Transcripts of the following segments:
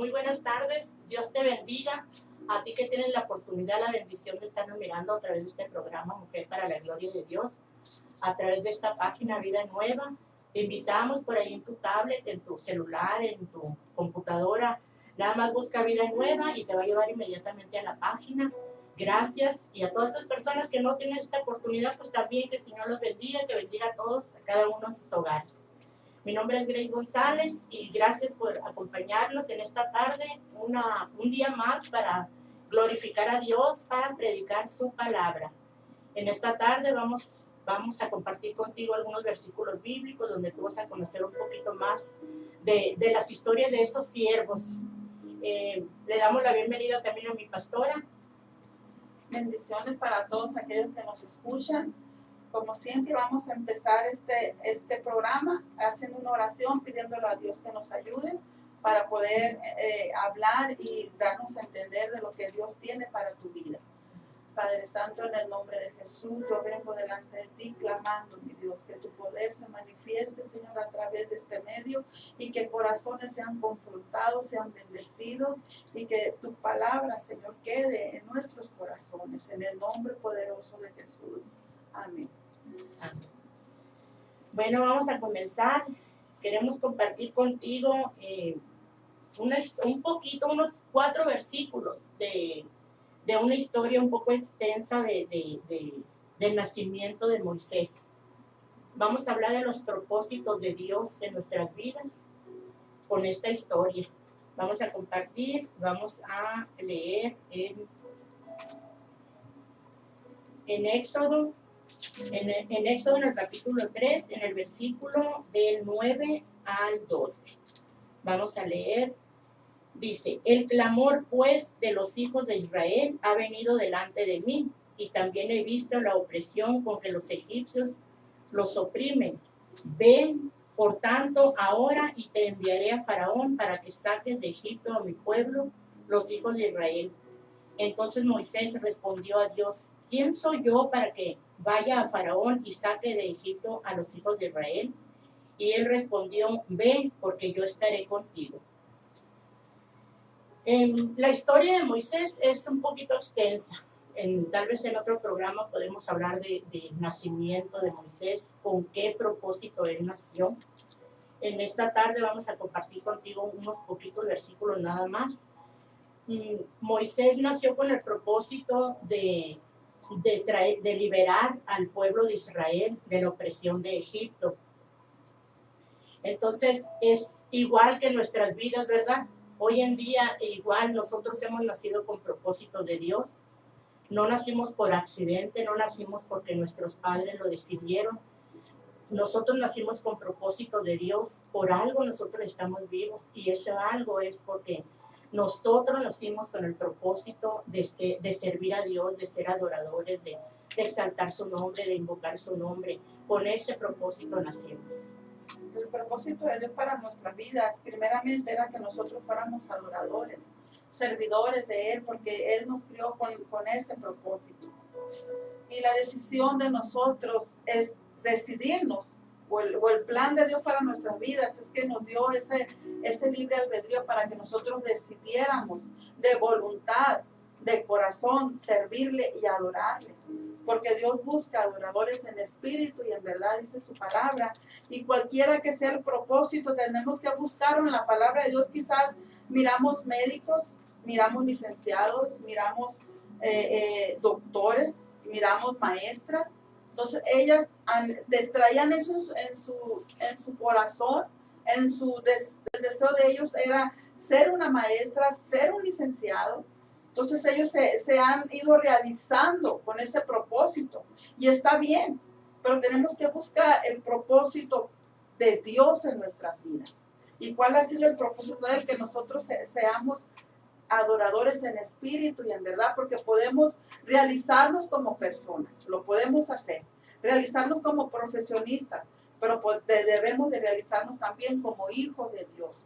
Muy buenas tardes, Dios te bendiga. A ti que tienes la oportunidad, la bendición de estarnos mirando a través de este programa Mujer para la Gloria de Dios, a través de esta página Vida Nueva. Te invitamos por ahí en tu tablet, en tu celular, en tu computadora. Nada más busca Vida Nueva y te va a llevar inmediatamente a la página. Gracias. Y a todas estas personas que no tienen esta oportunidad, pues también que el Señor los bendiga, que bendiga a todos, a cada uno de sus hogares. Mi nombre es Grace González y gracias por acompañarnos en esta tarde, un día más para glorificar a Dios, para predicar su palabra. En esta tarde vamos a compartir contigo algunos versículos bíblicos donde tú vas a conocer un poquito más de las historias de esos siervos. Le damos la bienvenida también a mi pastora. Bendiciones para todos aquellos que nos escuchan. Como siempre vamos a empezar este programa haciendo una oración, pidiéndole a Dios que nos ayude para poder hablar y darnos a entender de lo que Dios tiene para tu vida. Padre Santo, en el nombre de Jesús, yo vengo delante de ti clamando, mi Dios, que tu poder se manifieste, Señor, a través de este medio y que corazones sean confrontados, sean bendecidos y que tu palabra, Señor, quede en nuestros corazones, en el nombre poderoso de Jesús. Amén. Bueno, vamos a comenzar. Queremos compartir contigo unos 4 versículos de una historia un poco extensa del nacimiento de Moisés. Vamos a hablar de los propósitos de Dios en nuestras vidas con esta historia. Vamos a compartir, vamos a leer en Éxodo. En Éxodo, en el capítulo 3, en el versículo del 9 al 12. Vamos a leer. Dice: el clamor pues de los hijos de Israel ha venido delante de mí, y también he visto la opresión con que los egipcios los oprimen. Ven, por tanto, ahora y te enviaré a Faraón para que saques de Egipto a mi pueblo, los hijos de Israel. Entonces Moisés respondió a Dios: ¿quién soy yo para que vaya a Faraón y saque de Egipto a los hijos de Israel? Y él respondió: ve, porque yo estaré contigo. La historia de Moisés es un poquito extensa. Tal vez en otro programa podemos hablar del nacimiento de Moisés, con qué propósito él nació. En esta tarde vamos a compartir contigo unos poquitos versículos nada más. Moisés nació con el propósito de liberar al pueblo de Israel de la opresión de Egipto. Entonces es igual que en nuestras vidas, ¿verdad? Hoy en día igual nosotros hemos nacido con propósito de Dios. No nacimos por accidente, no nacimos porque nuestros padres lo decidieron. Nosotros nacimos con propósito de Dios. Por algo nosotros estamos vivos, y ese algo es porque nosotros nacimos con el propósito de servir a Dios, de ser adoradores, de exaltar su nombre, de invocar su nombre. Con ese propósito nacimos. El propósito de Dios para nuestras vidas, primeramente, era que nosotros fuéramos adoradores, servidores de Él, porque Él nos crió con ese propósito. Y la decisión de nosotros es decidirnos, o el plan de Dios para nuestras vidas es que nos dio ese libre albedrío para que nosotros decidiéramos de voluntad, de corazón, servirle y adorarle. Porque Dios busca adoradores en espíritu y en verdad, dice su palabra. Y cualquiera que sea el propósito, tenemos que buscarlo en la palabra de Dios. Quizás miramos médicos, miramos licenciados, miramos doctores, miramos maestras. Entonces ellas traían eso en su corazón, el deseo de ellos era ser una maestra, ser un licenciado. Entonces ellos se han ido realizando con ese propósito y está bien, pero tenemos que buscar el propósito de Dios en nuestras vidas. ¿Y cuál ha sido el propósito de Él? Que nosotros seamos adoradores en espíritu y en verdad, porque podemos realizarnos como personas, lo podemos hacer, realizarnos como profesionistas, pero debemos de realizarnos también como hijos de Dios.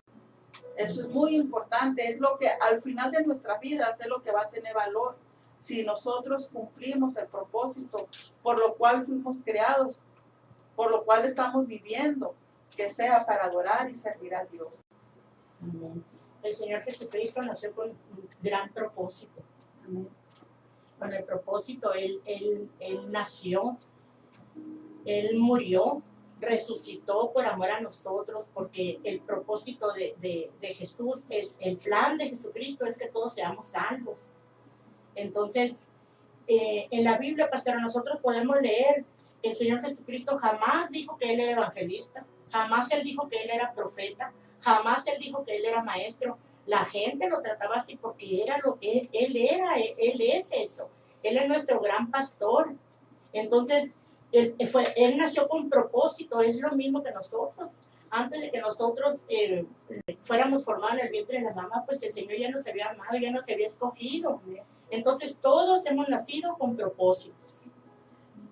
Eso es muy importante, es lo que al final de nuestras vidas es lo que va a tener valor si nosotros cumplimos el propósito por lo cual fuimos creados, por lo cual estamos viviendo, que sea para adorar y servir a Dios. Amén. El Señor Jesucristo nació con un gran propósito. Amén. Con el propósito, Él nació, Él murió, resucitó por amor a nosotros, porque el propósito de Jesús es, el plan de Jesucristo es que todos seamos salvos. Entonces, en la Biblia, pastora, nosotros podemos leer, el Señor Jesucristo jamás dijo que Él era evangelista, jamás Él dijo que Él era profeta, jamás Él dijo que Él era maestro. La gente lo trataba así porque era lo que Él es eso. Él es nuestro gran pastor. Entonces, Él nació con propósito, es lo mismo que nosotros. Antes de que nosotros fuéramos formados en el vientre de la mamá, pues el Señor ya nos había amado, ya nos había escogido. Entonces, todos hemos nacido con propósitos.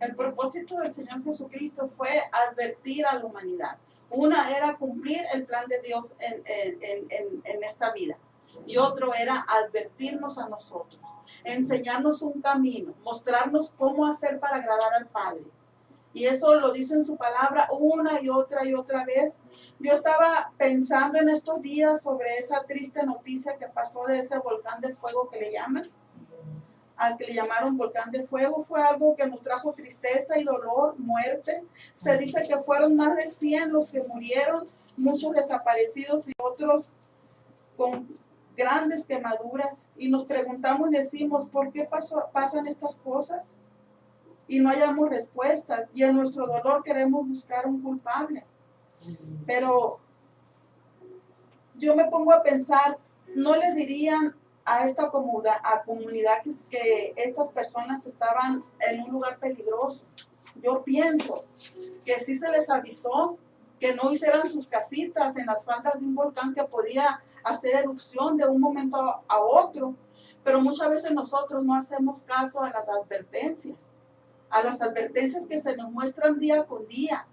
El propósito del Señor Jesucristo fue advertir a la humanidad. Una era cumplir el plan de Dios en esta vida. Y otro era advertirnos a nosotros, enseñarnos un camino, mostrarnos cómo hacer para agradar al Padre. Y eso lo dice en su palabra una y otra vez. Yo estaba pensando en estos días sobre esa triste noticia que pasó de ese volcán de fuego que le llaman. Al que le llamaron volcán de fuego, fue algo que nos trajo tristeza y dolor, muerte. Se dice que fueron más de 100 los que murieron, muchos desaparecidos y otros con grandes quemaduras. Y nos preguntamos, decimos, ¿por qué pasan estas cosas? Y no hallamos respuestas. Y en nuestro dolor queremos buscar un culpable. Pero yo me pongo a pensar, ¿no les dirían a esta comunidad que estas personas estaban en un lugar peligroso? Yo pienso que sí se les avisó que no hicieran sus casitas en las faldas de un volcán que podía hacer erupción de un momento a otro, pero muchas veces nosotros no hacemos caso a las advertencias que se nos muestran día con día.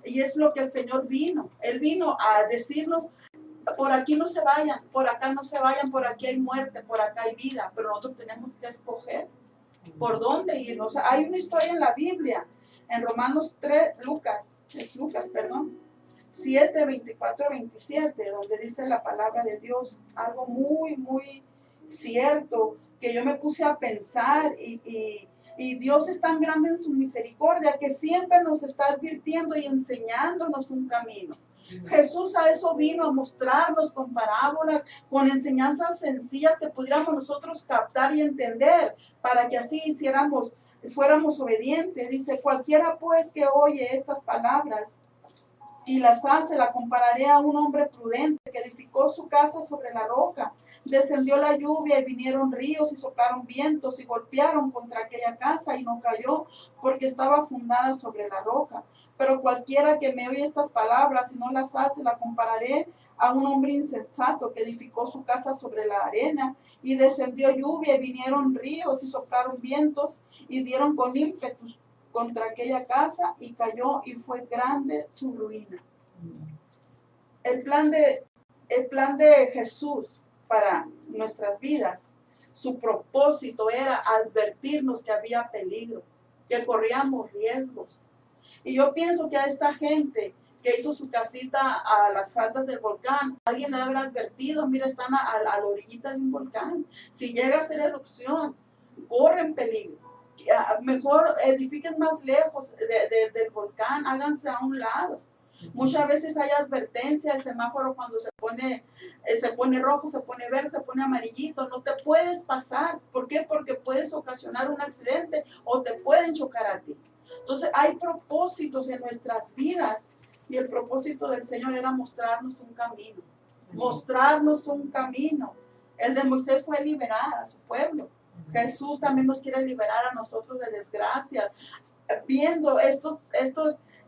Y es lo que el Señor vino. Él vino a decirnos, por aquí no se vayan, por acá no se vayan, por aquí hay muerte, por acá hay vida, pero nosotros tenemos que escoger por dónde irnos. Hay una historia en la Biblia, en Romanos 7, 24, 27, donde dice la palabra de Dios, algo muy, muy cierto, que yo me puse a pensar y Dios es tan grande en su misericordia que siempre nos está advirtiendo y enseñándonos un camino. Jesús a eso vino, a mostrarnos con parábolas, con enseñanzas sencillas que pudiéramos nosotros captar y entender, para que así fuéramos obedientes. Dice, cualquiera pues que oye estas palabras y las hace, la compararé a un hombre prudente que edificó su casa sobre la roca. Descendió la lluvia y vinieron ríos y soplaron vientos y golpearon contra aquella casa y no cayó porque estaba fundada sobre la roca. Pero cualquiera que me oye estas palabras y no las hace, la compararé a un hombre insensato que edificó su casa sobre la arena y descendió lluvia y vinieron ríos y soplaron vientos y dieron con ímpetu contra aquella casa y cayó y fue grande su ruina. El plan de Jesús para nuestras vidas, su propósito era advertirnos que había peligro, que corríamos riesgos. Y yo pienso que a esta gente que hizo su casita a las faldas del volcán, alguien le habrá advertido, mira, están a la orillita de un volcán. Si llega a hacer erupción, corren peligro. Mejor edifiquen más lejos del volcán, háganse a un lado. Muchas veces hay advertencia, el semáforo cuando se pone rojo, se pone verde, se pone amarillito, no te puedes pasar. ¿Por qué? Porque puedes ocasionar un accidente o te pueden chocar a ti. Entonces hay propósitos en nuestras vidas y el propósito del Señor era mostrarnos un camino. Mostrarnos un camino. El de Moisés fue liberar a su pueblo. Jesús también nos quiere liberar a nosotros de desgracias. Viendo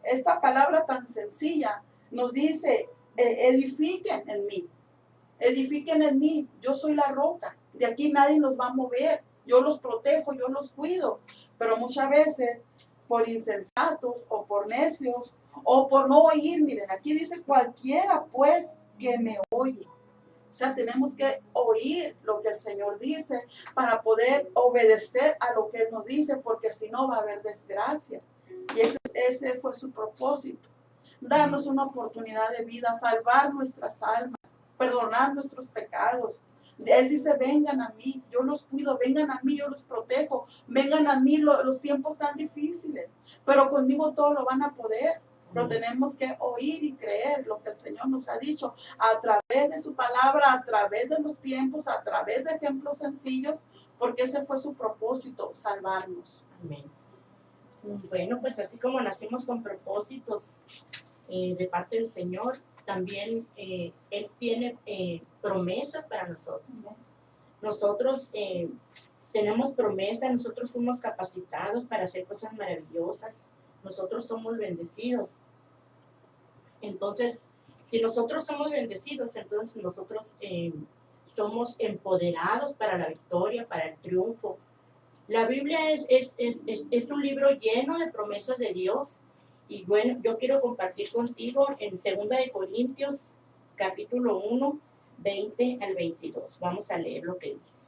esta palabra tan sencilla, nos dice, edifiquen en mí, yo soy la roca, de aquí nadie nos va a mover, yo los protejo, yo los cuido, pero muchas veces por insensatos o por necios o por no oír, miren, aquí dice cualquiera pues que me oye. O sea, tenemos que oír lo que el Señor dice para poder obedecer a lo que Él nos dice, porque si no va a haber desgracia. Y ese fue su propósito. Darnos una oportunidad de vida, salvar nuestras almas. perdonar nuestros pecados. Él dice, vengan a mí, yo los cuido, vengan a mí, yo los protejo, vengan a mí los tiempos tan difíciles, pero conmigo todo lo van a poder. Pero tenemos que oír y creer lo que el Señor nos ha dicho a través de su palabra, a través de los tiempos, a través de ejemplos sencillos, porque ese fue su propósito, salvarnos. Amén. Bueno, pues así como nacimos con propósitos de parte del Señor, también Él tiene promesas para nosotros. Nosotros tenemos promesas, nosotros fuimos capacitados para hacer cosas maravillosas, nosotros somos bendecidos. Entonces, si nosotros somos bendecidos, entonces nosotros somos empoderados para la victoria, para el triunfo. La Biblia es un libro lleno de promesas de Dios. Y bueno, yo quiero compartir contigo en 2 de Corintios, capítulo 1, 20 al 22. Vamos a leer lo que dice.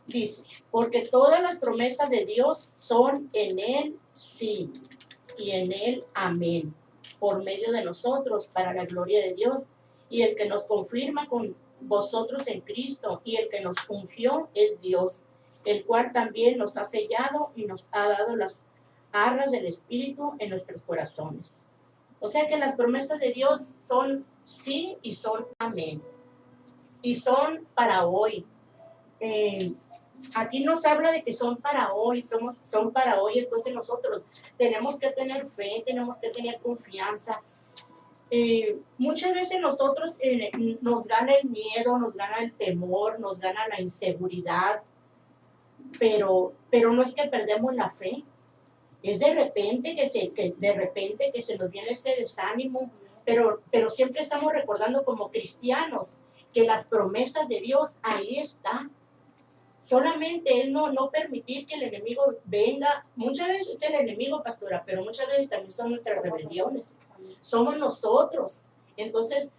Dice, porque todas las promesas de Dios son en Él sí y en Él amén, por medio de nosotros, para la gloria de Dios. Y el que nos confirma con vosotros en Cristo y el que nos ungió es Dios, el cual también nos ha sellado y nos ha dado las arras del Espíritu en nuestros corazones. O sea que las promesas de Dios son sí y son amén. Y son para hoy. Aquí nos habla de que son para hoy, son para hoy, entonces nosotros tenemos que tener fe, tenemos que tener confianza. Muchas veces nosotros nos gana el miedo, nos gana el temor, nos gana la inseguridad, pero no es que perdemos la fe, es de repente que se nos viene ese desánimo, pero siempre estamos recordando como cristianos que las promesas de Dios ahí están. Solamente Él no permitir que el enemigo venga. Muchas veces es el enemigo, pastora, pero muchas veces también son nuestras rebeliones. Somos nosotros. Entonces,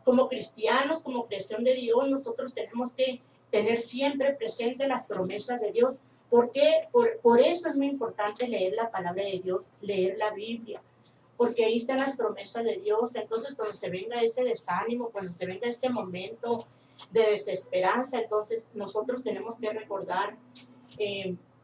como cristianos, como creación de Dios, nosotros tenemos que tener siempre presente las promesas de Dios. ¿Por qué? Por eso es muy importante leer la palabra de Dios, leer la Biblia, porque ahí están las promesas de Dios. Entonces, cuando se venga ese desánimo, cuando se venga ese momento de desesperanza, entonces nosotros tenemos que recordar,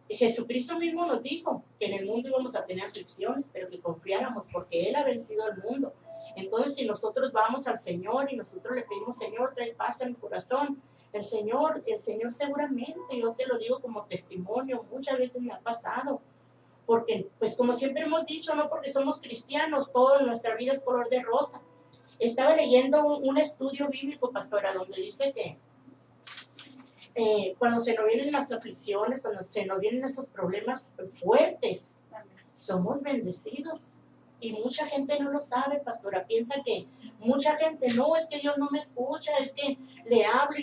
Jesucristo mismo nos dijo que en el mundo íbamos a tener aflicciones, pero que confiáramos porque Él ha vencido al mundo. Entonces, si nosotros vamos al Señor y nosotros le pedimos, Señor, trae paz en mi corazón, el Señor seguramente, yo se lo digo como testimonio, muchas veces me ha pasado, porque pues como siempre hemos dicho, no porque somos cristianos, toda nuestra vida es color de rosa. Estaba leyendo un estudio bíblico, pastora, donde dice que cuando se nos vienen las aflicciones, cuando se nos vienen esos problemas fuertes, somos bendecidos. Y mucha gente no lo sabe, pastora. Piensa que mucha gente, no, es que Dios no me escucha, es que le hablo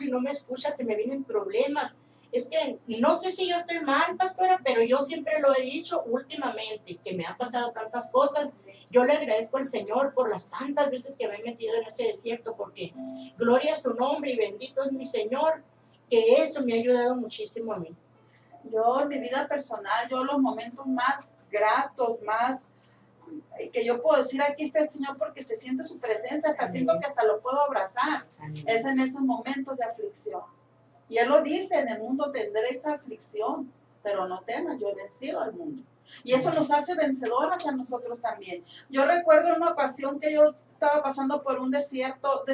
y no me escucha, que me vienen problemas. Es que no sé si yo estoy mal, pastora, pero yo siempre lo he dicho últimamente, que me han pasado tantas cosas. Yo le agradezco al Señor por las tantas veces que me he metido en ese desierto, porque gloria a su nombre y bendito es mi Señor, que eso me ha ayudado muchísimo a mí. Yo en mi vida personal, yo los momentos más gratos, más que yo puedo decir, aquí está el Señor porque se siente su presencia, hasta siento que hasta lo puedo abrazar. Amén. Es en esos momentos de aflicción. Y Él lo dice, en el mundo tendréis aflicción, pero no temas, yo he vencido al mundo. Y eso nos hace vencedoras a nosotros también. Yo recuerdo en una ocasión que yo estaba pasando por un desierto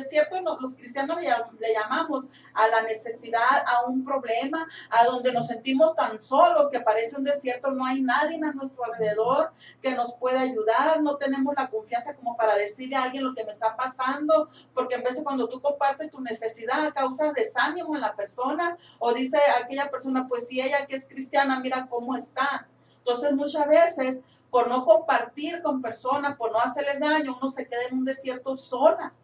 los cristianos le llamamos a la necesidad, a un problema, a donde nos sentimos tan solos que parece un desierto, no hay nadie a nuestro alrededor que nos pueda ayudar, no tenemos la confianza como para decirle a alguien lo que me está pasando, porque en vez cuando tú compartes tu necesidad causa desánimo en la persona, o dice aquella persona, pues si ella que es cristiana, mira cómo está. Entonces muchas veces por no compartir con personas, por no hacerles daño, uno se queda en un desierto sola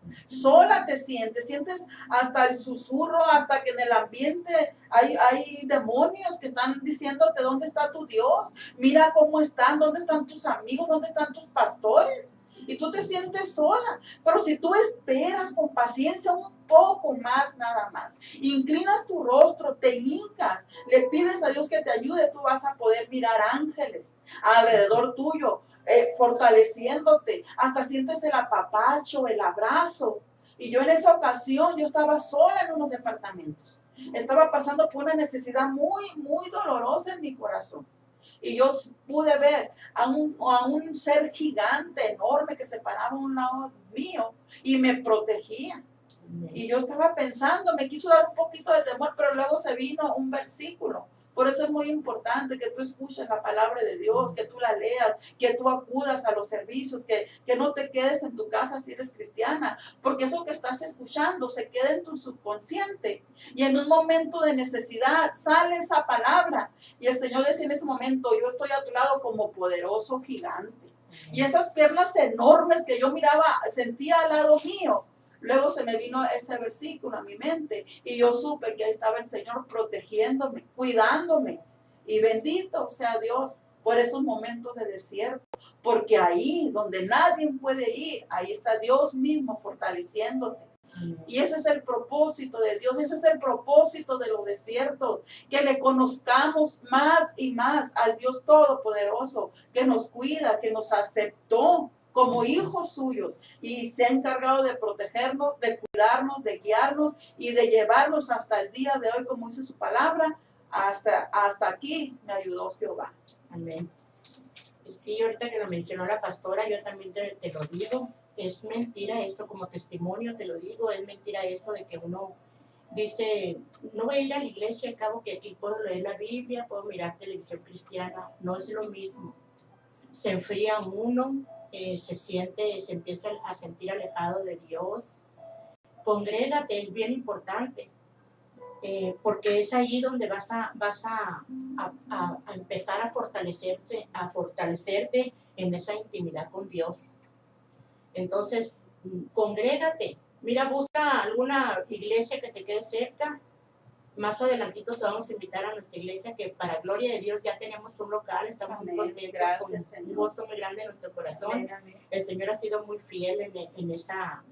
te sientes hasta el susurro, hasta que en el ambiente hay demonios que están diciéndote dónde está tu Dios, mira cómo están, dónde están tus amigos, dónde están tus pastores. Y tú te sientes sola, pero si tú esperas con paciencia un poco más, nada más, inclinas tu rostro, te hincas, le pides a Dios que te ayude, tú vas a poder mirar ángeles alrededor tuyo, fortaleciéndote, hasta sientes el apapacho, el abrazo. Y yo en esa ocasión, yo estaba sola en unos departamentos. Estaba pasando por una necesidad muy, muy dolorosa en mi corazón. Y yo pude ver a un ser gigante, enorme, que se paraba a un lado mío y me protegía. Y yo estaba pensando, me quiso dar un poquito de temor, pero luego se vino un versículo. Por eso es muy importante que tú escuches la palabra de Dios, que tú la leas, que tú acudas a los servicios, que no te quedes en tu casa si eres cristiana, porque eso que estás escuchando se queda en tu subconsciente. Y en un momento de necesidad sale esa palabra. Y el Señor dice en ese momento, yo estoy a tu lado como poderoso gigante. Y esas piernas enormes que yo miraba, sentía al lado mío. Luego se me vino ese versículo a mi mente y yo supe que ahí estaba el Señor protegiéndome, cuidándome. Y bendito sea Dios por esos momentos de desierto, porque ahí donde nadie puede ir, ahí está Dios mismo fortaleciéndote. Y ese es el propósito de Dios, ese es el propósito de los desiertos, que le conozcamos más y más al Dios Todopoderoso, que nos cuida, que nos aceptó como hijos suyos y se ha encargado de protegernos, de cuidarnos, de guiarnos y de llevarnos hasta el día de hoy, como dice su palabra, hasta aquí me ayudó Jehová. Amén. Sí, ahorita que lo mencionó la pastora, yo también te lo digo, es mentira eso, como testimonio te lo digo, es mentira eso de que uno dice, no voy a ir a la iglesia, al cabo que aquí puedo leer la Biblia, puedo mirar televisión cristiana, no es lo mismo. Se enfría uno, se empieza a sentir alejado de Dios. Congrégate, es bien importante, porque es ahí donde vas a empezar a fortalecerte en esa intimidad con Dios. Entonces, congrégate. Mira, busca alguna iglesia que te quede cerca. Más adelantito te vamos a invitar a nuestra iglesia, que para gloria de Dios ya tenemos un local, estamos muy contentos, gracias, con un gozo muy grande en nuestro corazón. Amén, amén. El Señor ha sido muy fiel en esa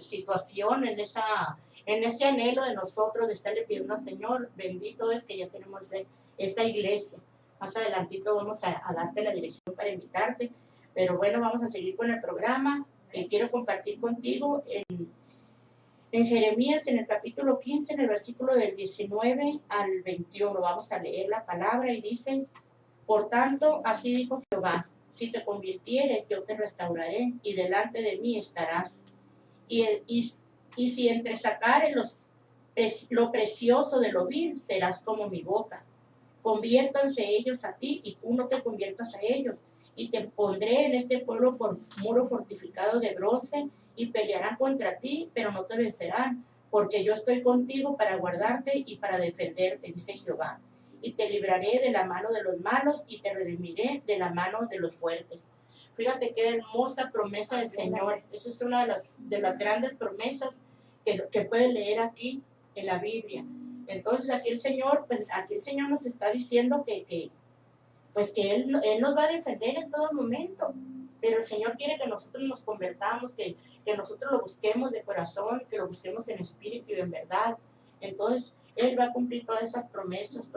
situación, en ese anhelo de nosotros de estarle pidiendo al Señor. Bendito es que ya tenemos esa iglesia. Más adelantito vamos a darte la dirección para invitarte, pero bueno, vamos a seguir con el programa. Quiero compartir contigo en Jeremías, en el capítulo 15, en el versículo del 19 al 21, vamos a leer la palabra y dice, por tanto, así dijo Jehová, si te convirtieres, yo te restauraré y delante de mí estarás. Y si entresacares lo precioso de lo vil, serás como mi boca. Conviértanse ellos a ti y tú no te conviertas a ellos. Y te pondré en este pueblo por muro fortificado de bronce y pelearán contra ti, pero no te vencerán, porque yo estoy contigo para guardarte y para defenderte, dice Jehová. Y te libraré de la mano de los malos y te redimiré de la mano de los fuertes. Fíjate qué hermosa promesa del Señor. Esa es una de las grandes promesas que puedes leer aquí en la Biblia. Entonces aquí el Señor nos está diciendo que Él nos va a defender en todo momento. Pero el Señor quiere que nosotros nos convertamos, que nosotros lo busquemos de corazón, que lo busquemos en espíritu y en verdad. Entonces, Él va a cumplir todas esas promesas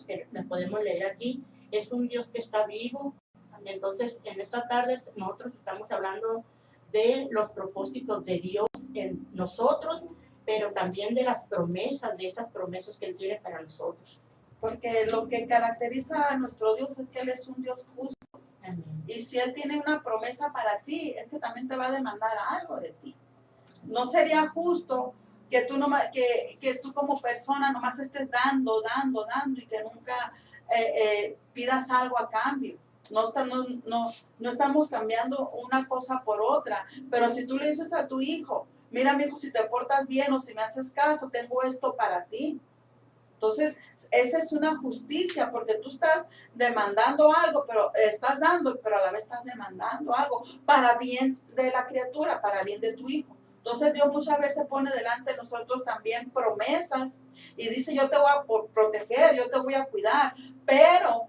que las podemos leer aquí. Es un Dios que está vivo. Entonces, en esta tarde nosotros estamos hablando de los propósitos de Dios en nosotros, pero también de esas promesas que Él tiene para nosotros. Porque lo que caracteriza a nuestro Dios es que Él es un Dios justo. Amén. Y si Él tiene una promesa para ti, es que también te va a demandar algo de ti. No sería justo que tú, que tú como persona nomás estés dando y que nunca pidas algo a cambio. No estamos cambiando una cosa por otra. Pero si tú le dices a tu hijo, mira mi hijo, si te portas bien o si me haces caso, tengo esto para ti. Entonces, esa es una justicia, porque tú estás demandando algo, pero estás dando, pero a la vez estás demandando algo para bien de la criatura, para bien de tu hijo. Entonces, Dios muchas veces pone delante de nosotros también promesas y dice, yo te voy a proteger, yo te voy a cuidar, pero,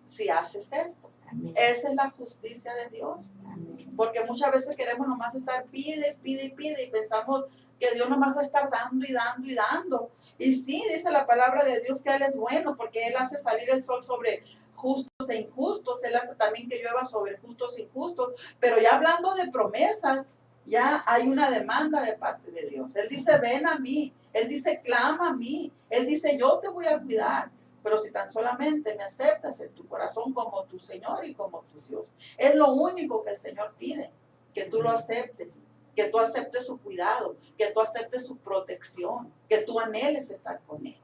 si haces esto, amén, esa es la justicia de Dios. Amén. Porque muchas veces queremos nomás estar pide y pensamos que Dios nomás va a estar dando y dando y dando. Y sí, dice la palabra de Dios que Él es bueno, porque Él hace salir el sol sobre justos e injustos. Él hace también que llueva sobre justos e injustos. Pero ya hablando de promesas, ya hay una demanda de parte de Dios. Él dice, ven a mí. Él dice, clama a mí. Él dice, yo te voy a cuidar. Pero si tan solamente me aceptas en tu corazón como tu Señor y como tu Dios. Es lo único que el Señor pide, que tú lo aceptes, que tú aceptes su cuidado, que tú aceptes su protección, que tú anheles estar con Él.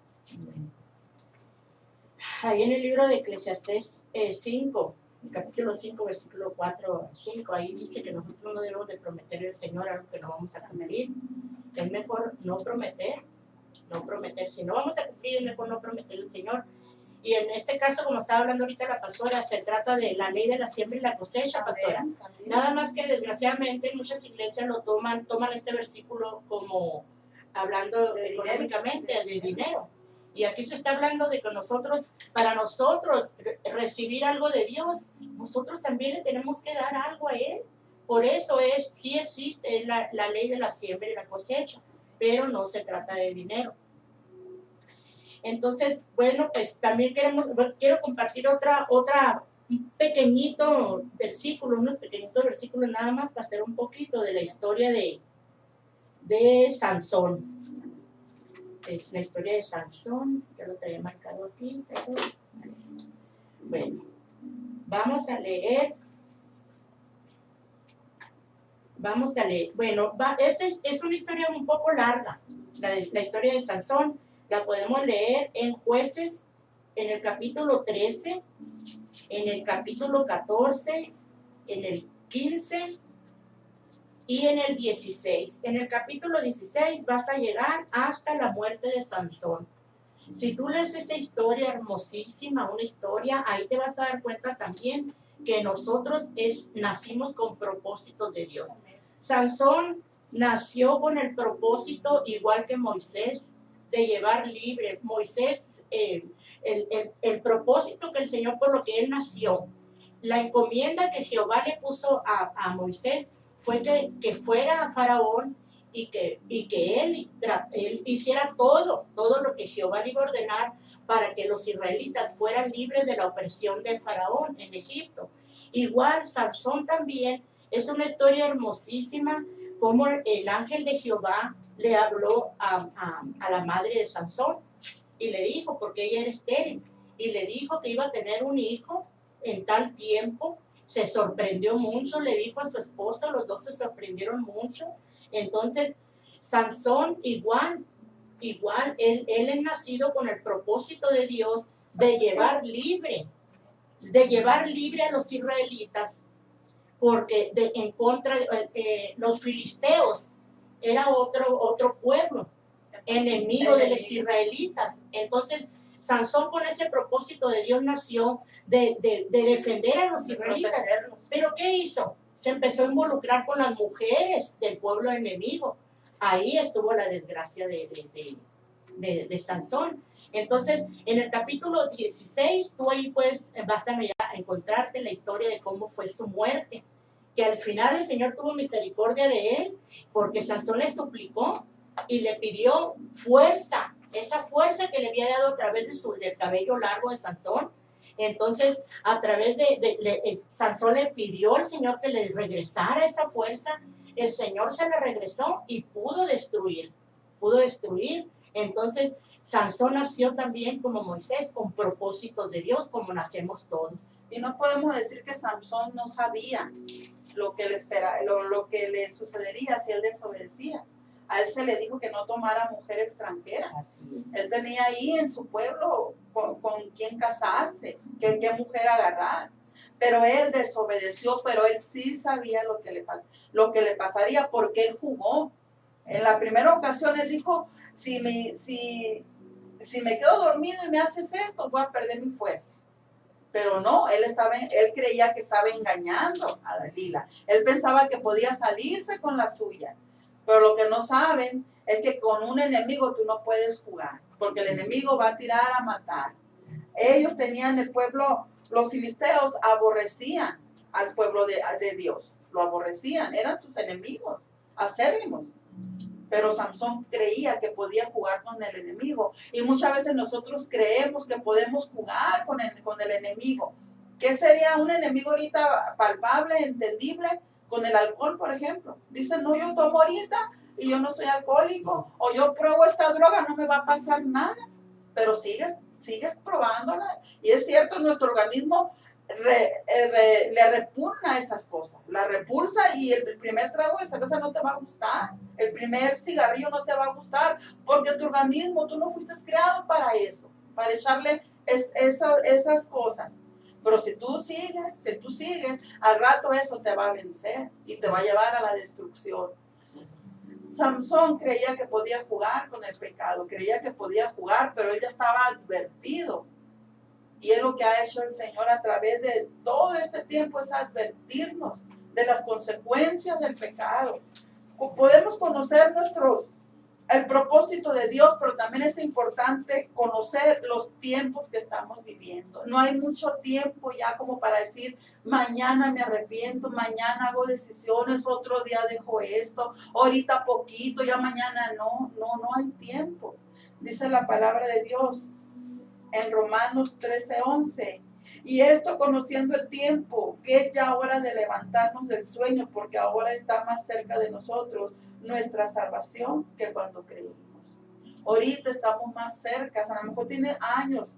Ahí en el libro de Eclesiastés 5, capítulo 5, versículo 4 a 5, ahí dice que nosotros no debemos de prometerle al Señor algo que no vamos a cumplir. Es mejor no prometer. Si no vamos a cumplir, es mejor no prometerle al Señor. Y en este caso, como estaba hablando ahorita la pastora, se trata de la ley de la siembra y la cosecha, pastora. Nada más que desgraciadamente muchas iglesias lo toman este versículo como hablando económicamente de dinero. Y aquí se está hablando de que para nosotros recibir algo de Dios, nosotros también le tenemos que dar algo a Él. Por eso sí existe la ley de la siembra y la cosecha, pero no se trata de dinero. Entonces, bueno, pues también quiero compartir un pequeñito versículo, unos pequeñitos versículos nada más para hacer un poquito de la historia de Sansón. La historia de Sansón, ya lo traía marcado aquí. Bueno, vamos a leer. Bueno, esta es una historia un poco larga, la historia de Sansón. La podemos leer en Jueces, en el capítulo 13, en el capítulo 14, en el 15 y en el 16. En el capítulo 16 vas a llegar hasta la muerte de Sansón. Si tú lees esa historia hermosísima, una historia, ahí te vas a dar cuenta también que nosotros nacimos con propósitos de Dios. Sansón nació con el propósito, igual que Moisés, de llevar libre. Moisés, el propósito que el Señor, por lo que él nació, la encomienda que Jehová le puso a Moisés fue que fuera a Faraón y que él hiciera todo lo que Jehová le iba a ordenar para que los israelitas fueran libres de la opresión de Faraón en Egipto. Igual, Sansón también es una historia hermosísima, como el ángel de Jehová le habló a la madre de Sansón y le dijo, porque ella era estéril, y le dijo que iba a tener un hijo en tal tiempo. Se sorprendió mucho, le dijo a su esposo, los dos se sorprendieron mucho. Entonces, Sansón igual, él es nacido con el propósito de Dios de llevar libre a los israelitas, porque en contra de los filisteos era otro pueblo enemigo de los israelitas. Entonces Sansón, con ese propósito de Dios, nació de defender a los israelitas. Pero ¿qué hizo? Se empezó a involucrar con las mujeres del pueblo enemigo. Ahí estuvo la desgracia de Sansón. Entonces, en el capítulo 16, tú ahí vas a encontrarte la historia de cómo fue su muerte, que al final el Señor tuvo misericordia de él, porque Sansón le suplicó y le pidió fuerza, esa fuerza que le había dado a través del cabello largo de Sansón. Entonces, a través Sansón le pidió al Señor que le regresara esa fuerza. El Señor se la regresó y pudo destruir. Entonces, Sansón nació también como Moisés, con propósitos de Dios, como nacemos todos. Y no podemos decir que Sansón no sabía lo que le sucedería si él desobedecía. A él se le dijo que no tomara mujer extranjera. Él tenía ahí en su pueblo con quién casarse, qué mujer agarrar. Pero él desobedeció, pero él sí sabía lo que le pasaría, porque él jugó. En la primera ocasión él dijo, si me quedo dormido y me haces esto, voy a perder mi fuerza. Pero no, él creía que estaba engañando a Dalila. Él pensaba que podía salirse con la suya. Pero lo que no saben es que con un enemigo tú no puedes jugar, porque el enemigo va a tirar a matar. Ellos tenían el pueblo, los filisteos aborrecían al pueblo de Dios. lo aborrecían, eran sus enemigos, acérrimos. Pero Samson creía que podía jugar con el enemigo. Y muchas veces nosotros creemos que podemos jugar con el enemigo. ¿Qué sería un enemigo ahorita palpable, entendible? Con el alcohol, por ejemplo. Dicen, no, yo tomo ahorita y yo no soy alcohólico. O yo pruebo esta droga, no me va a pasar nada. Pero sigues probándola. Y es cierto, nuestro organismo le repugna esas cosas, la repulsa, y el primer trago de cerveza no te va a gustar, el primer cigarrillo no te va a gustar, porque tu organismo, tú no fuiste creado para eso, para echarle esas cosas. Pero si tú sigues, al rato eso te va a vencer y te va a llevar a la destrucción. Samson creía que podía jugar con el pecado, creía que podía jugar, pero él ya estaba advertido. Y es lo que ha hecho el Señor a través de todo este tiempo, es advertirnos de las consecuencias del pecado. Podemos conocer el propósito de Dios, pero también es importante conocer los tiempos que estamos viviendo. No hay mucho tiempo ya como para decir, mañana me arrepiento, mañana hago decisiones, otro día dejo esto, ahorita poquito, ya mañana no hay tiempo. Dice la palabra de Dios en Romanos 13:11. Y esto conociendo el tiempo, que es ya hora de levantarnos del sueño, porque ahora está más cerca de nosotros nuestra salvación que cuando creímos. Ahorita estamos más cerca, a lo mejor tienes años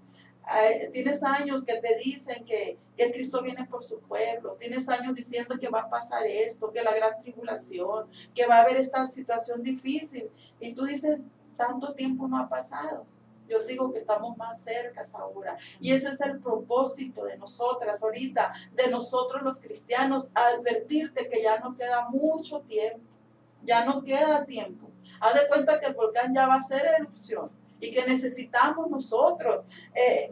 que te dicen que Cristo viene por su pueblo, tienes años diciendo que va a pasar esto, que la gran tribulación, que va a haber esta situación difícil, y tú dices, tanto tiempo no ha pasado. Yo digo que estamos más cerca ahora. Y ese es el propósito de nosotras ahorita, de nosotros los cristianos, advertirte que ya no queda mucho tiempo. Ya no queda tiempo. Haz de cuenta que el volcán ya va a hacer erupción y que necesitamos nosotros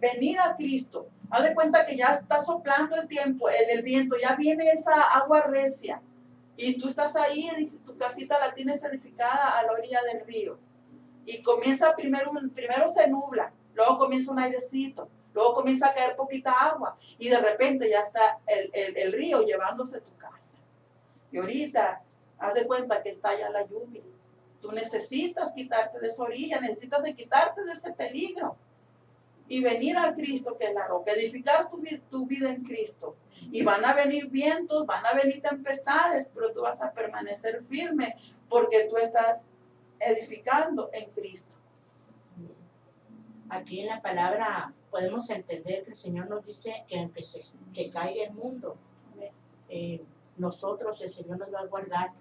venir a Cristo. Haz de cuenta que ya está soplando el tiempo, el viento, ya viene esa agua recia. Y tú estás ahí, tu casita la tienes edificada a la orilla del río. Y comienza primero se nubla, luego comienza un airecito, luego comienza a caer poquita agua y de repente ya está el río llevándose tu casa. Y ahorita, haz de cuenta que está ya la lluvia. Tú necesitas quitarte de esa orilla, necesitas de quitarte de ese peligro y venir a Cristo, que es la roca, edificar tu vida en Cristo. Y van a venir vientos, van a venir tempestades, pero tú vas a permanecer firme porque tú estás edificando en Cristo. Aquí en la palabra podemos entender que el Señor nos dice que aunque se caiga el mundo, nosotros, el Señor nos va a guardar.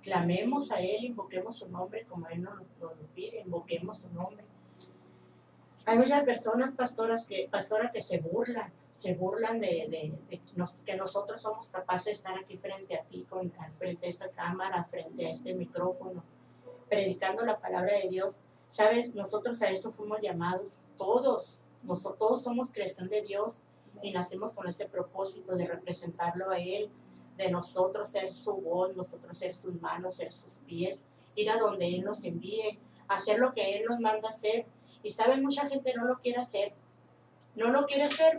Clamemos a Él, invoquemos su nombre como Él nos lo pide, invoquemos su nombre. Hay muchas personas, pastora, que se burlan de que nosotros somos capaces de estar aquí frente a ti, frente a esta cámara, frente a este micrófono, predicando la palabra de Dios. ¿Sabes? Nosotros a eso fuimos llamados, todos somos creación de Dios y nacimos con ese propósito de representarlo a Él, de nosotros ser su voz, nosotros ser sus manos, ser sus pies, ir a donde Él nos envíe, hacer lo que Él nos manda hacer. Y ¿saben? Mucha gente no lo quiere hacer,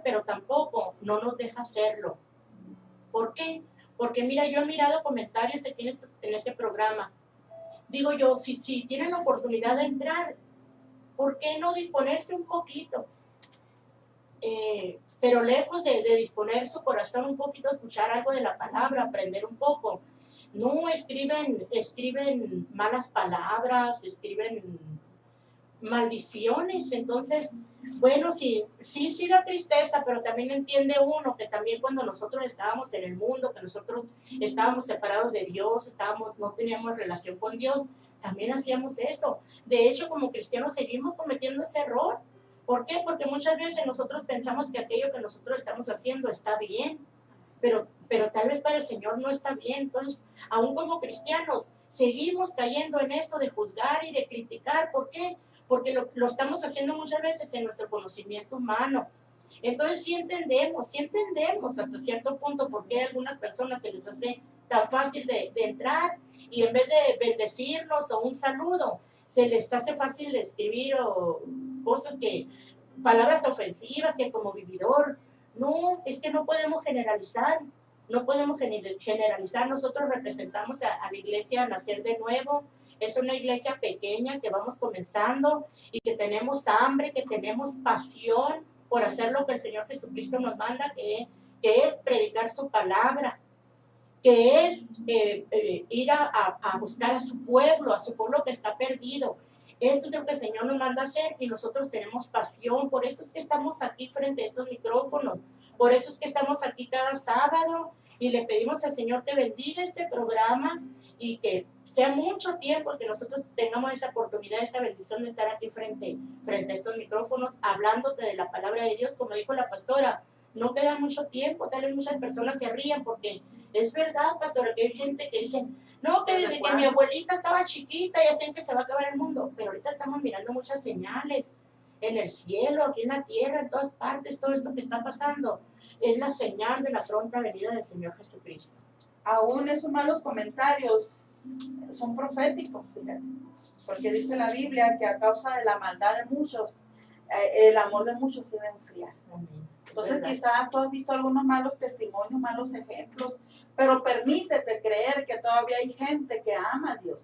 pero tampoco no nos deja hacerlo. ¿Por qué? Porque mira, yo he mirado comentarios aquí en este programa. Digo yo, si tienen la oportunidad de entrar, ¿por qué no disponerse un poquito? Pero lejos de disponer su corazón un poquito a escuchar algo de la palabra, aprender un poco, no escriben malas palabras, escriben maldiciones. Entonces, bueno, sí da tristeza, pero también entiende uno que también cuando nosotros estábamos en el mundo, que nosotros estábamos separados de Dios, no teníamos relación con Dios, también hacíamos eso. De hecho, como cristianos seguimos cometiendo ese error. ¿Por qué? Porque muchas veces nosotros pensamos que aquello que nosotros estamos haciendo está bien, pero tal vez para el Señor no está bien. Entonces, aún como cristianos, seguimos cayendo en eso de juzgar y de criticar. ¿Por qué? Porque lo estamos haciendo muchas veces en nuestro conocimiento humano. Entonces sí entendemos hasta cierto punto por qué a algunas personas se les hace tan fácil de entrar y en vez de bendecirnos o un saludo, se les hace fácil escribir o cosas palabras ofensivas, que como vividor. No, es que no podemos generalizar. No podemos generalizar. Nosotros representamos a la iglesia Nacer de Nuevo. Es una iglesia pequeña que vamos comenzando y que tenemos hambre, que tenemos pasión por hacer lo que el Señor Jesucristo nos manda, que es predicar su palabra, que es ir a buscar a su pueblo que está perdido. Eso es lo que el Señor nos manda a hacer y nosotros tenemos pasión. Por eso es que estamos aquí frente a estos micrófonos. Por eso es que estamos aquí cada sábado y le pedimos al Señor que bendiga este programa y que sea mucho tiempo que nosotros tengamos esa oportunidad, esa bendición de estar aquí frente a estos micrófonos hablándote de la palabra de Dios. Como dijo la pastora, no queda mucho tiempo. Tal vez muchas personas se rían porque es verdad, pastora, que hay gente que dice, no, que desde que mi abuelita estaba chiquita ya sé que se va a acabar el mundo, pero ahorita estamos mirando muchas señales en el cielo, aquí en la tierra, en todas partes. Todo esto que está pasando es la señal de la pronta venida del Señor Jesucristo. Aún esos malos comentarios son proféticos, fíjate, porque dice la Biblia que a causa de la maldad de muchos, el amor de muchos se va a enfriar. Entonces quizás tú has visto algunos malos testimonios, malos ejemplos, pero permítete creer que todavía hay gente que ama a Dios.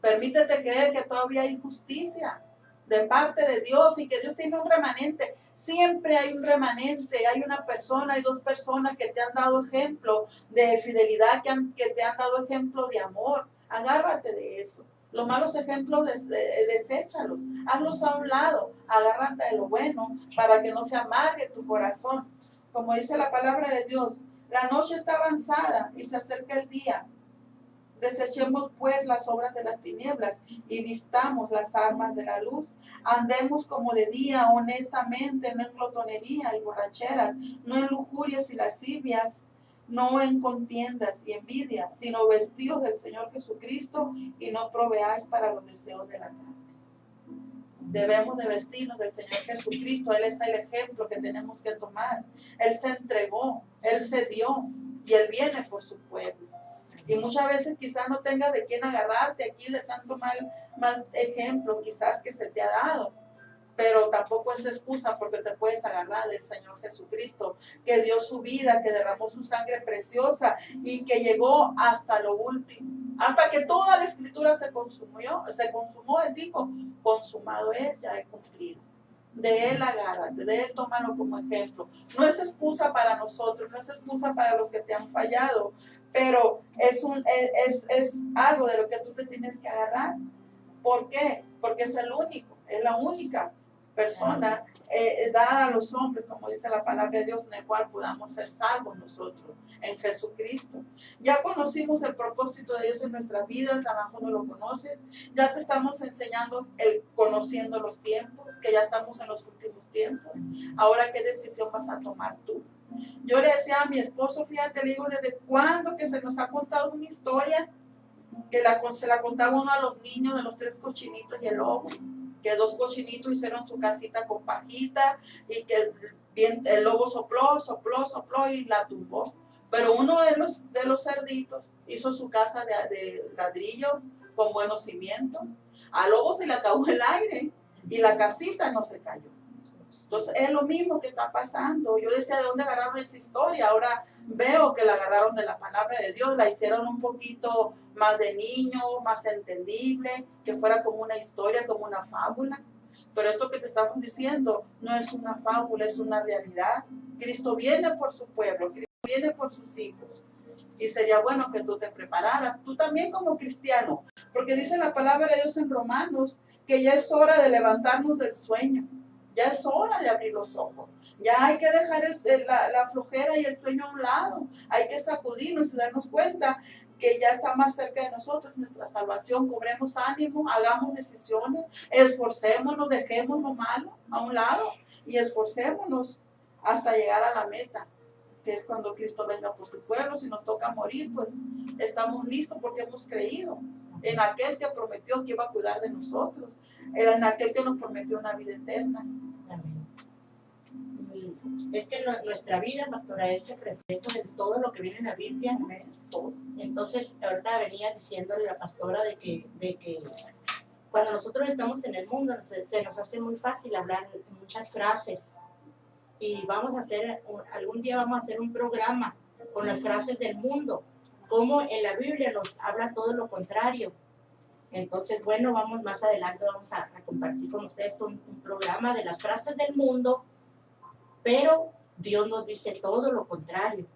Permítete creer que todavía hay justicia de parte de Dios y que Dios tiene un remanente. Siempre hay un remanente, hay una persona, hay dos personas que te han dado ejemplo de fidelidad, que te han dado ejemplo de amor. Agárrate de eso. Los malos ejemplos, deséchalos, hazlos a un lado, agárrate de lo bueno para que no se amargue tu corazón. Como dice la palabra de Dios, la noche está avanzada y se acerca el día. Desechemos pues las obras de las tinieblas y vistamos las armas de la luz. Andemos como de día, honestamente, no en glotonería y borracheras, no en lujurias y lascivias, no en contiendas y envidia, sino vestidos del Señor Jesucristo y no proveáis para los deseos de la carne. Debemos de vestirnos del Señor Jesucristo. Él es el ejemplo que tenemos que tomar. Él se entregó, Él se dio y Él viene por su pueblo. Y muchas veces quizás no tengas de quién agarrarte aquí de tanto mal ejemplo quizás que se te ha dado. Pero tampoco es excusa porque te puedes agarrar del Señor Jesucristo, que dio su vida, que derramó su sangre preciosa y que llegó hasta lo último. Hasta que toda la escritura se consumó, Él dijo, consumado es, ya he cumplido. De Él agárrate, de Él tómalo como ejemplo. No es excusa para nosotros, no es excusa para los que te han fallado, pero es algo de lo que tú te tienes que agarrar. ¿Por qué? Porque es el único, es la única persona dada a los hombres, como dice la palabra de Dios, en el cual podamos ser salvos nosotros, en Jesucristo. Ya conocimos el propósito de Dios en nuestras vidas, a lo mejor no lo conoces, ya te estamos enseñando conociendo los tiempos, que ya estamos en los últimos tiempos. Ahora, ¿qué decisión vas a tomar tú? Yo le decía a mi esposo, fíjate, le digo, ¿desde cuándo que se nos ha contado una historia? Que se la contaba uno a los niños de los 3 cochinitos y el lobo, que 2 cochinitos hicieron su casita con pajita y que el lobo sopló y la tumbó. Pero uno de los cerditos hizo su casa de ladrillo con buenos cimientos. Al lobo se le acabó el aire y la casita no se cayó. Entonces es lo mismo que está pasando. Yo decía, ¿de dónde agarraron esa historia? Ahora veo que la agarraron de la palabra de Dios, la hicieron un poquito más de niño, más entendible, que fuera como una historia, como una fábula. Pero esto que te estamos diciendo no es una fábula, es una realidad. Cristo viene por su pueblo, Cristo viene por sus hijos. Y sería bueno que tú te prepararas, tú también como cristiano, porque dice la palabra de Dios en Romanos que ya es hora de levantarnos del sueño. Ya es hora de abrir los ojos. Ya hay que dejar la flojera y el sueño a un lado. Hay que sacudirnos y darnos cuenta que ya está más cerca de nosotros nuestra salvación. Cobremos ánimo, hagamos decisiones, esforcémonos, dejemos lo malo a un lado y esforcémonos hasta llegar a la meta, que es cuando Cristo venga por su pueblo. Si nos toca morir, pues estamos listos porque hemos creído en aquel que prometió que iba a cuidar de nosotros, en aquel que nos prometió una vida eterna. Amén. Es que nuestra vida, pastora, es el reflejo de todo lo que viene en la Biblia, todo. Entonces, ahorita venía diciéndole a la pastora de que cuando nosotros estamos en el mundo, se nos hace muy fácil hablar muchas frases. Y algún día vamos a hacer un programa con las frases del mundo, como en la Biblia nos habla todo lo contrario. Entonces, bueno, vamos más adelante, vamos a compartir con ustedes un programa de las frases del mundo, pero Dios nos dice todo lo contrario.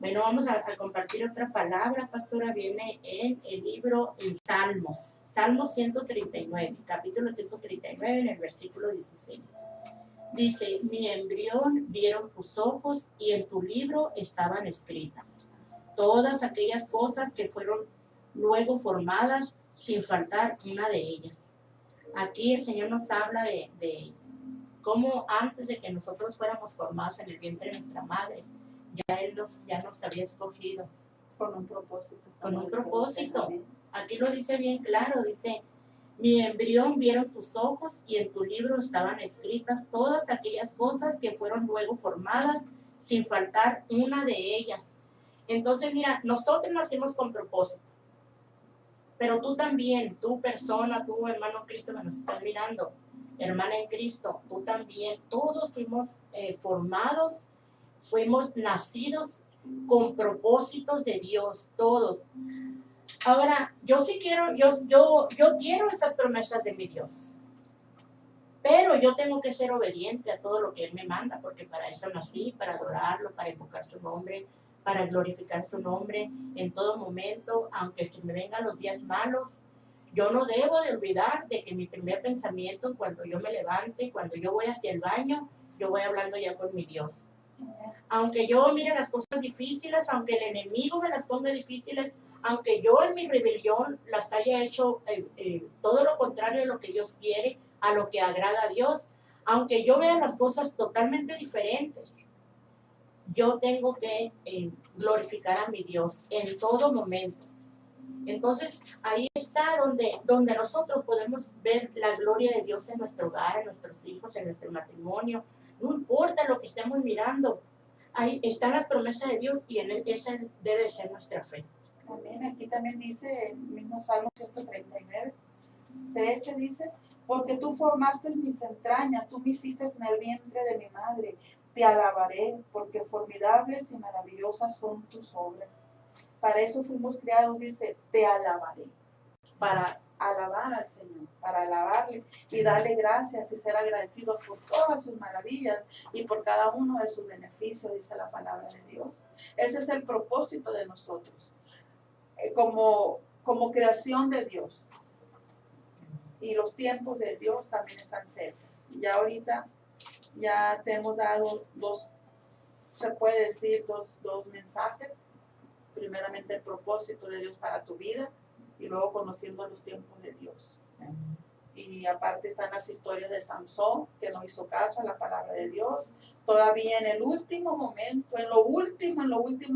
Bueno, vamos a compartir otra palabra, pastora, viene en el libro en Salmos, Salmos 139, capítulo 139, en el versículo 16. Dice, mi embrión vieron tus ojos y en tu libro estaban escritas todas aquellas cosas que fueron luego formadas sin faltar una de ellas. Aquí el Señor nos habla de cómo antes de que nosotros fuéramos formados en el vientre de nuestra madre, Él ya nos había escogido. Con un propósito. Con un propósito. Aquí lo dice bien claro, dice, mi embrión vieron tus ojos y en tu libro estaban escritas todas aquellas cosas que fueron luego formadas sin faltar una de ellas. Entonces, mira, nosotros nacimos con propósito, pero tú también, tú persona, tú hermano en Cristo que nos estás mirando, hermana en Cristo, tú también, todos fuimos formados, fuimos nacidos con propósitos de Dios, todos. Ahora, yo sí quiero, yo quiero esas promesas de mi Dios, pero yo tengo que ser obediente a todo lo que Él me manda, porque para eso nací, para adorarlo, para invocar su nombre, para glorificar su nombre en todo momento, aunque se me vengan los días malos. Yo no debo de olvidar de que mi primer pensamiento cuando yo me levante, cuando yo voy hacia el baño, yo voy hablando ya con mi Dios. Aunque yo mire las cosas difíciles, aunque el enemigo me las ponga difíciles, aunque yo en mi rebelión las haya hecho todo lo contrario de lo que Dios quiere, a lo que agrada a Dios, aunque yo vea las cosas totalmente diferentes, yo tengo que glorificar a mi Dios en todo momento. Entonces, ahí está donde nosotros podemos ver la gloria de Dios en nuestro hogar, en nuestros hijos, en nuestro matrimonio. No importa lo que estemos mirando, ahí están las promesas de Dios y en él, esa debe ser nuestra fe. Amén. Aquí también dice el mismo Salmo 139, 13 dice, porque tú formaste en mis entrañas, tú me hiciste en el vientre de mi madre. Te alabaré, porque formidables y maravillosas son tus obras. Para eso fuimos creados, dice, te alabaré. Para alabar al Señor, para alabarle y darle gracias y ser agradecidos por todas sus maravillas y por cada uno de sus beneficios, dice la palabra de Dios. Ese es el propósito de nosotros, como creación de Dios. Y los tiempos de Dios también están cerca. Ya ahorita ya te hemos dado se puede decir dos mensajes. Primeramente el propósito de Dios para tu vida y luego conociendo los tiempos de Dios. Y aparte están las historias de Samson, que no hizo caso a la palabra de Dios. Todavía en el último momento, en lo último,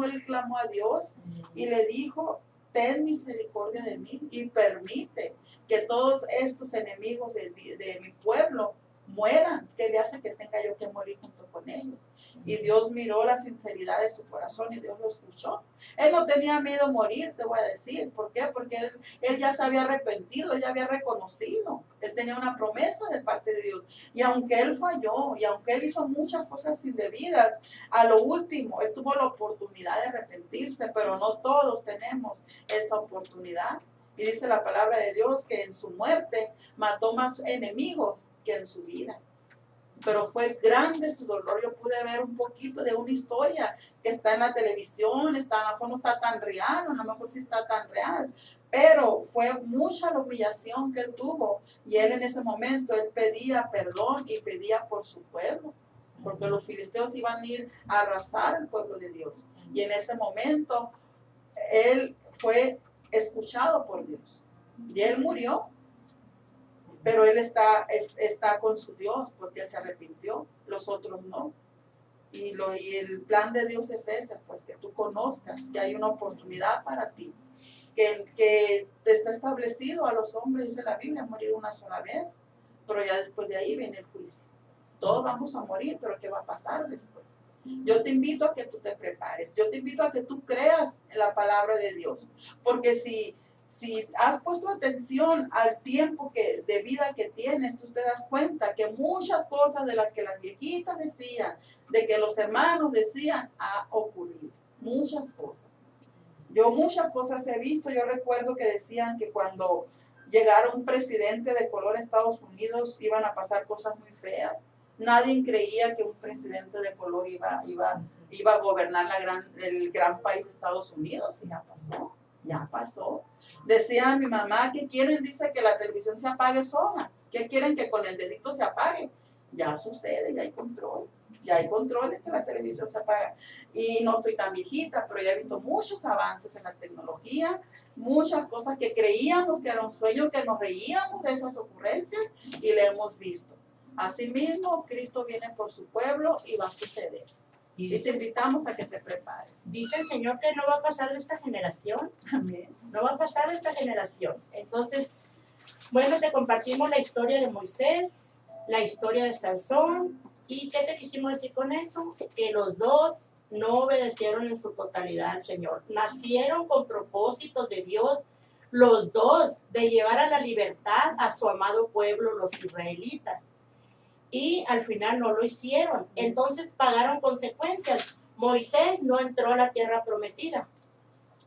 él clamó a Dios y le dijo, ten misericordia de mí y permite que todos estos enemigos de mi pueblo mueran, que le hace que tenga yo que morir junto con ellos. Y Dios miró la sinceridad de su corazón y Dios lo escuchó. Él no tenía miedo a morir, te voy a decir. ¿Por qué? Porque él ya se había arrepentido, él ya había reconocido. Él tenía una promesa de parte de Dios. Y aunque él falló, y aunque él hizo muchas cosas indebidas, a lo último, él tuvo la oportunidad de arrepentirse, pero no todos tenemos esa oportunidad. Y dice la palabra de Dios que en su muerte mató más enemigos que en su vida. Pero fue grande su dolor. Yo pude ver un poquito de una historia que está en la televisión, a lo mejor no está tan real, a lo mejor sí está tan real, pero fue mucha la humillación que él tuvo. Y él en ese momento, él pedía perdón y pedía por su pueblo, porque los filisteos iban a ir a arrasar al pueblo de Dios. Y en ese momento, él fue escuchado por Dios. Y él murió. Pero él está con su Dios porque él se arrepintió, los otros no. Y el plan de Dios es ese, pues que tú conozcas que hay una oportunidad para ti, que está establecido a los hombres, dice la Biblia, morir una sola vez, pero ya después de ahí viene el juicio. Todos vamos a morir, pero ¿qué va a pasar después? Yo te invito a que tú te prepares, yo te invito a que tú creas en la palabra de Dios, porque si has puesto atención al tiempo de vida que tienes, tú te das cuenta que muchas cosas de las que las viejitas decían, de que los hermanos decían, ha ocurrido. muchas cosas. Yo muchas cosas he visto. Yo recuerdo que decían que cuando llegara un presidente de color a Estados Unidos iban a pasar cosas muy feas. Nadie creía que un presidente de color iba a gobernar el gran país de Estados Unidos, y ya pasó. Decía mi mamá, ¿qué quieren? Dice que la televisión se apague sola. ¿Qué quieren? Que con el dedito se apague. Ya sucede, ya hay control. Ya hay controles que la televisión se apaga. Y no estoy tan viejita, pero ya he visto muchos avances en la tecnología, muchas cosas que creíamos que era un sueño, que nos reíamos de esas ocurrencias, y le hemos visto. Asimismo, Cristo viene por su pueblo y va a suceder. Y te invitamos a que te prepares. Dice el Señor que no va a pasar de esta generación. Amén. No va a pasar de esta generación. Entonces, bueno, te compartimos la historia de Moisés, la historia de Sansón. ¿Y qué te quisimos decir con eso? Que los dos no obedecieron en su totalidad al Señor. Nacieron con propósitos de Dios, los dos, de llevar a la libertad a su amado pueblo, los israelitas. Y al final no lo hicieron. Entonces pagaron consecuencias. Moisés no entró a la tierra prometida.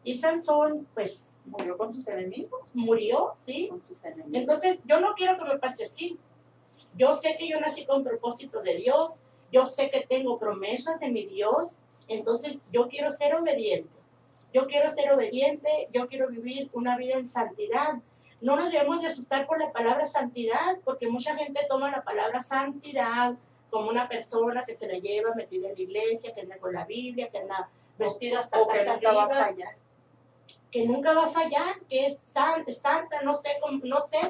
Y Sansón, pues, murió con sus enemigos. Murió, sí. Con sus enemigos. Entonces, yo no quiero que me pase así. Yo sé que yo nací con propósito de Dios. Yo sé que tengo promesas de mi Dios. Entonces, yo quiero ser obediente. Yo quiero ser obediente. Yo quiero vivir una vida en santidad. No nos debemos de asustar por la palabra santidad, porque mucha gente toma la palabra santidad como una persona que se la lleva metida en la iglesia, que anda con la Biblia, que anda vestida hasta o que nunca va a fallar. Que nunca va a fallar, que es santa, no sé,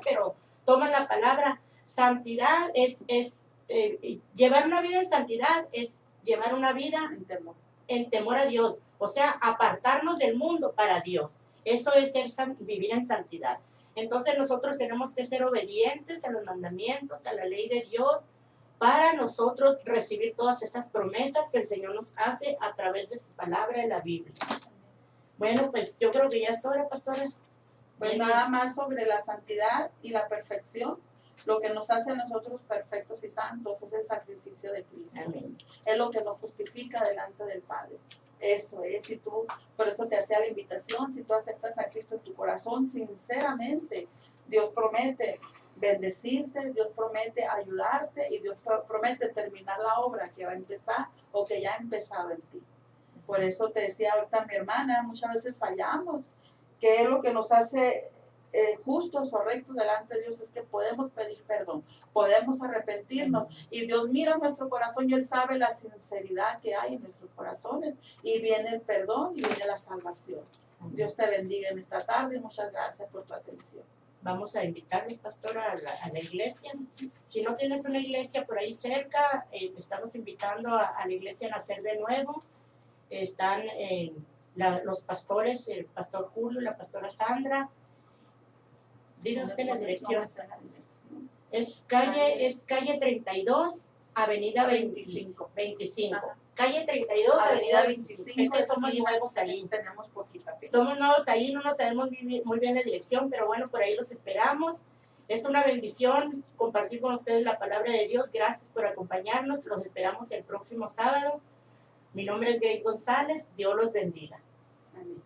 pero toman la palabra santidad, llevar una vida en santidad, es llevar una vida en temor a Dios, o sea, apartarnos del mundo para Dios. Eso es vivir en santidad. Entonces nosotros tenemos que ser obedientes a los mandamientos, a la ley de Dios, para nosotros recibir todas esas promesas que el Señor nos hace a través de su palabra en la Biblia. Bueno, pues yo creo que ya es hora, pastora. Pues nada más sobre la santidad y la perfección. Lo que nos hace a nosotros perfectos y santos es el sacrificio de Cristo. Amén. Es lo que nos justifica delante del Padre. Eso es, por eso te hacía la invitación, si tú aceptas a Cristo en tu corazón, sinceramente, Dios promete bendecirte, Dios promete ayudarte y Dios promete terminar la obra que va a empezar o que ya ha empezado en ti. Por eso te decía ahorita mi hermana, muchas veces fallamos, que es lo que nos hace justos o rectos delante de Dios, es que podemos pedir perdón, podemos arrepentirnos y Dios mira nuestro corazón y Él sabe la sinceridad que hay en nuestros corazones y viene el perdón y viene la salvación. Dios te bendiga en esta tarde y muchas gracias por tu atención. Vamos a invitarles, pastora, a la iglesia. Si no tienes una iglesia por ahí cerca, te estamos invitando a la iglesia a nacer de nuevo. Están los pastores, el pastor Julio, la pastora Sandra. Diga usted la dirección. Es calle 32, avenida 25. Calle 32, avenida 25. Somos nuevos ahí. Tenemos poquita pena. Somos nuevos ahí, no nos sabemos muy bien la dirección, pero bueno, por ahí los esperamos. Es una bendición compartir con ustedes la palabra de Dios. Gracias por acompañarnos. Los esperamos el próximo sábado. Mi nombre es Gay González. Dios los bendiga. Amén.